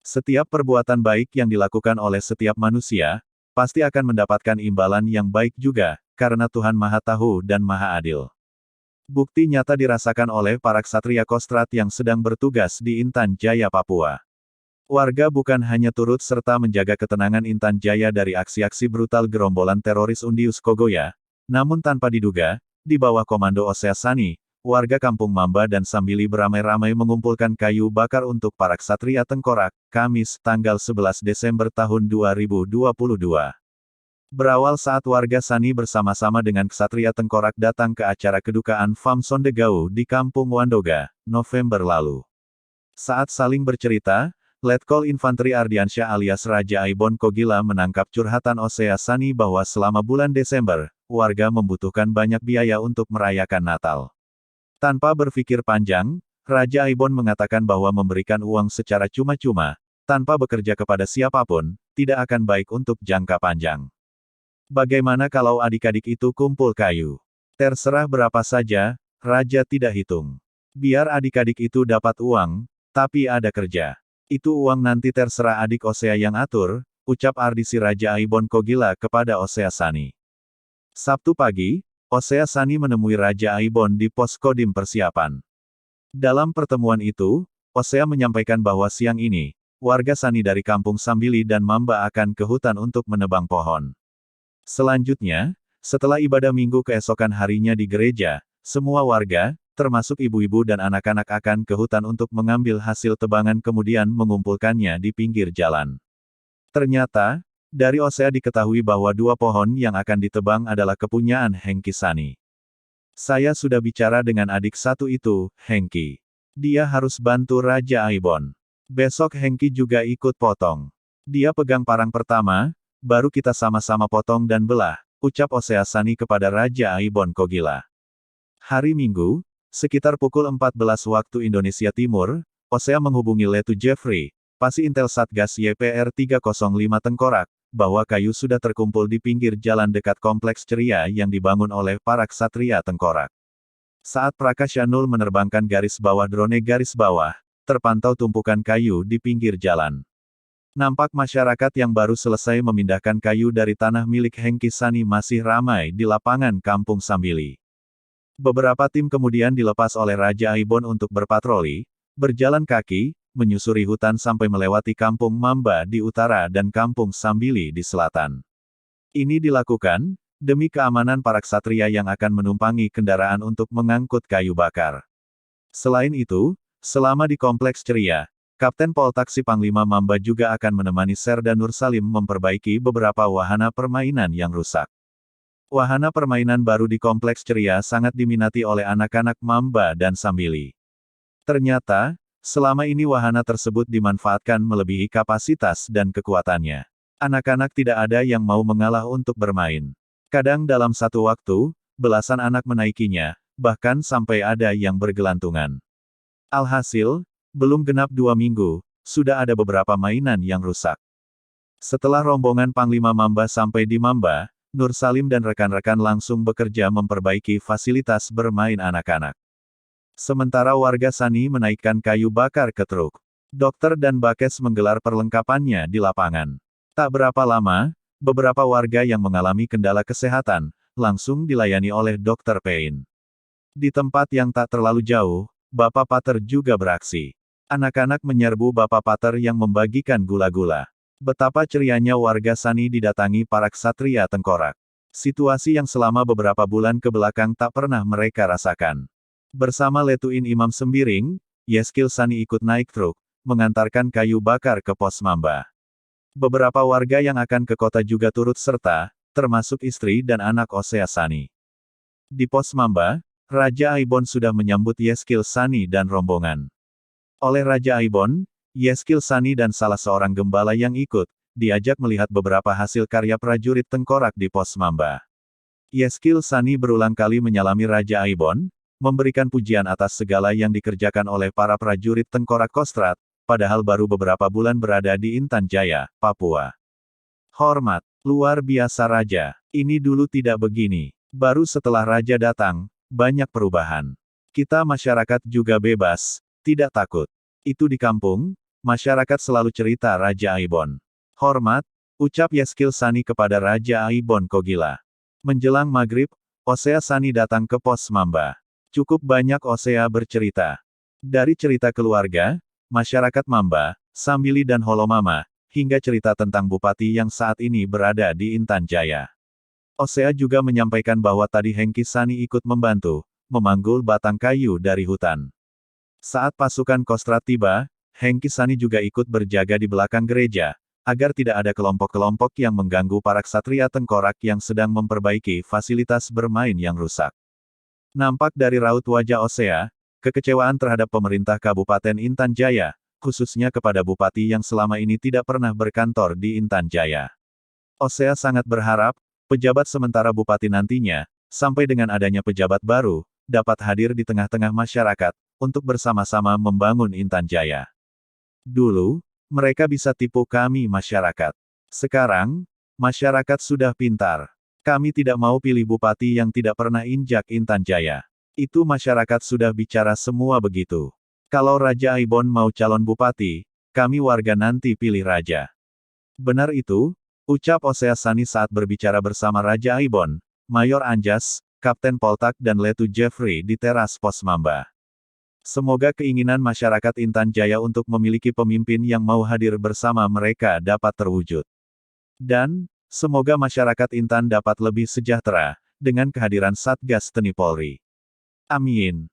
Setiap perbuatan baik yang dilakukan oleh setiap manusia, pasti akan mendapatkan imbalan yang baik juga, karena Tuhan Maha Tahu dan Maha Adil. Bukti nyata dirasakan oleh para ksatria Kostrad yang sedang bertugas di Intan Jaya, Papua. Warga bukan hanya turut serta menjaga ketenangan Intan Jaya dari aksi-aksi brutal gerombolan teroris Undius Kogoya, namun tanpa diduga, di bawah komando Osea Sani, warga Kampung Mamba dan Sambili beramai-ramai mengumpulkan kayu bakar untuk para ksatria Tengkorak, Kamis, tanggal 11 Desember tahun 2022. Berawal saat warga Sani bersama-sama dengan ksatria Tengkorak datang ke acara kedukaan Fam Sondegau di Kampung Wandoga, November lalu. Saat saling bercerita, Letkol Infanteri Ardiansyah alias Raja Aibon Kogila menangkap curhatan Osea Sani bahwa selama bulan Desember, warga membutuhkan banyak biaya untuk merayakan Natal. Tanpa berpikir panjang, Raja Aibon mengatakan bahwa memberikan uang secara cuma-cuma, tanpa bekerja kepada siapapun, tidak akan baik untuk jangka panjang. Bagaimana kalau adik-adik itu kumpul kayu? Terserah berapa saja, Raja tidak hitung. Biar adik-adik itu dapat uang, tapi ada kerja. Itu uang nanti terserah adik Osea yang atur, ucap Ardisi Raja Aibon Kogila kepada Osea Sani. Sabtu pagi, Osea Sani menemui Raja Aibon di pos kodim persiapan. Dalam pertemuan itu, Osea menyampaikan bahwa siang ini, warga Sani dari Kampung Sambili dan Mamba akan ke hutan untuk menebang pohon. Selanjutnya, setelah ibadah minggu keesokan harinya di gereja, semua warga, termasuk ibu-ibu dan anak-anak akan ke hutan untuk mengambil hasil tebangan kemudian mengumpulkannya di pinggir jalan. Ternyata, dari Osea diketahui bahwa 2 pohon yang akan ditebang adalah kepunyaan Hengki Sani. Saya sudah bicara dengan adik satu itu, Hengki. Dia harus bantu Raja Aibon. Besok Hengki juga ikut potong. Dia pegang parang pertama, baru kita sama-sama potong dan belah, ucap Osea Sani kepada Raja Aibon Kogila. Hari Minggu, sekitar pukul 14 waktu Indonesia Timur, Osea menghubungi Letu Jeffrey, Pasi Intel Satgas YPR 305 Tengkorak, bahwa kayu sudah terkumpul di pinggir jalan dekat Kompleks Ceria yang dibangun oleh para ksatria Tengkorak. Saat Prakasyanul menerbangkan garis bawah drone garis bawah, terpantau tumpukan kayu di pinggir jalan. Nampak masyarakat yang baru selesai memindahkan kayu dari tanah milik Hengki Sani masih ramai di lapangan Kampung Sambili. Beberapa tim kemudian dilepas oleh Raja Aibon untuk berpatroli, berjalan kaki, menyusuri hutan sampai melewati Kampung Mamba di utara dan Kampung Sambili di selatan. Ini dilakukan, demi keamanan para ksatria yang akan menumpangi kendaraan untuk mengangkut kayu bakar. Selain itu, selama di Kompleks Ceria, Kapten Poltaksi Panglima Mamba juga akan menemani Serda Nursalim memperbaiki beberapa wahana permainan yang rusak. Wahana permainan baru di Kompleks Ceria sangat diminati oleh anak-anak Mamba dan Sambili. Ternyata, selama ini wahana tersebut dimanfaatkan melebihi kapasitas dan kekuatannya. Anak-anak tidak ada yang mau mengalah untuk bermain. Kadang dalam satu waktu, belasan anak menaikinya, bahkan sampai ada yang bergelantungan. Alhasil, belum genap 2 minggu, sudah ada beberapa mainan yang rusak. Setelah rombongan Panglima Mamba sampai di Mamba, Nursalim dan rekan-rekan langsung bekerja memperbaiki fasilitas bermain anak-anak. Sementara warga Sani menaikkan kayu bakar ke truk. Dokter dan Bakes menggelar perlengkapannya di lapangan. Tak berapa lama, beberapa warga yang mengalami kendala kesehatan, langsung dilayani oleh Dr. Payne. Di tempat yang tak terlalu jauh, Bapak Pater juga beraksi. Anak-anak menyerbu Bapak Pater yang membagikan gula-gula. Betapa cerianya warga Sani didatangi para ksatria Tengkorak. Situasi yang selama beberapa bulan ke belakang tak pernah mereka rasakan. Bersama Letuin Imam Sembiring, Yeskil Sani ikut naik truk, mengantarkan kayu bakar ke pos Mamba. Beberapa warga yang akan ke kota juga turut serta, termasuk istri dan anak Osea Sani. Di pos Mamba, Raja Aibon sudah menyambut Yeskil Sani dan rombongan. Oleh Raja Aibon, Yeskil Sani dan salah seorang gembala yang ikut, diajak melihat beberapa hasil karya prajurit Tengkorak di pos Mamba. Yeskil Sani berulang kali menyalami Raja Aibon, memberikan pujian atas segala yang dikerjakan oleh para prajurit Tengkorak Kostrad, padahal baru beberapa bulan berada di Intan Jaya, Papua. Hormat, luar biasa Raja, ini dulu tidak begini. Baru setelah Raja datang, banyak perubahan. Kita masyarakat juga bebas, tidak takut. Itu di kampung, masyarakat selalu cerita Raja Aibon. Hormat, ucap Yeskil Sani kepada Raja Aibon Kogila. Menjelang maghrib, Osea Sani datang ke pos Mamba. Cukup banyak Osea bercerita. Dari cerita keluarga, masyarakat Mamba, Sambili dan Holomama, hingga cerita tentang bupati yang saat ini berada di Intan Jaya. Osea juga menyampaikan bahwa tadi Hengki Sani ikut membantu, memanggul batang kayu dari hutan. Saat pasukan Kostrat tiba, Hengki Sani juga ikut berjaga di belakang gereja, agar tidak ada kelompok-kelompok yang mengganggu para ksatria tengkorak yang sedang memperbaiki fasilitas bermain yang rusak. Nampak dari raut wajah Osea, kekecewaan terhadap pemerintah Kabupaten Intan Jaya, khususnya kepada bupati yang selama ini tidak pernah berkantor di Intan Jaya. Osea sangat berharap, pejabat sementara bupati nantinya, sampai dengan adanya pejabat baru, dapat hadir di tengah-tengah masyarakat, untuk bersama-sama membangun Intan Jaya. Dulu, mereka bisa tipu kami masyarakat. Sekarang, masyarakat sudah pintar. Kami tidak mau pilih bupati yang tidak pernah injak Intan Jaya. Itu masyarakat sudah bicara semua begitu. Kalau Raja Aibon mau calon bupati, kami warga nanti pilih raja. Benar itu, ucap Osea Sani saat berbicara bersama Raja Aibon, Mayor Anjas, Kapten Poltak dan Letu Jeffrey di teras pos Mamba. Semoga keinginan masyarakat Intan Jaya untuk memiliki pemimpin yang mau hadir bersama mereka dapat terwujud. Dan, semoga masyarakat Intan dapat lebih sejahtera, dengan kehadiran Satgas Teni Polri. Amin.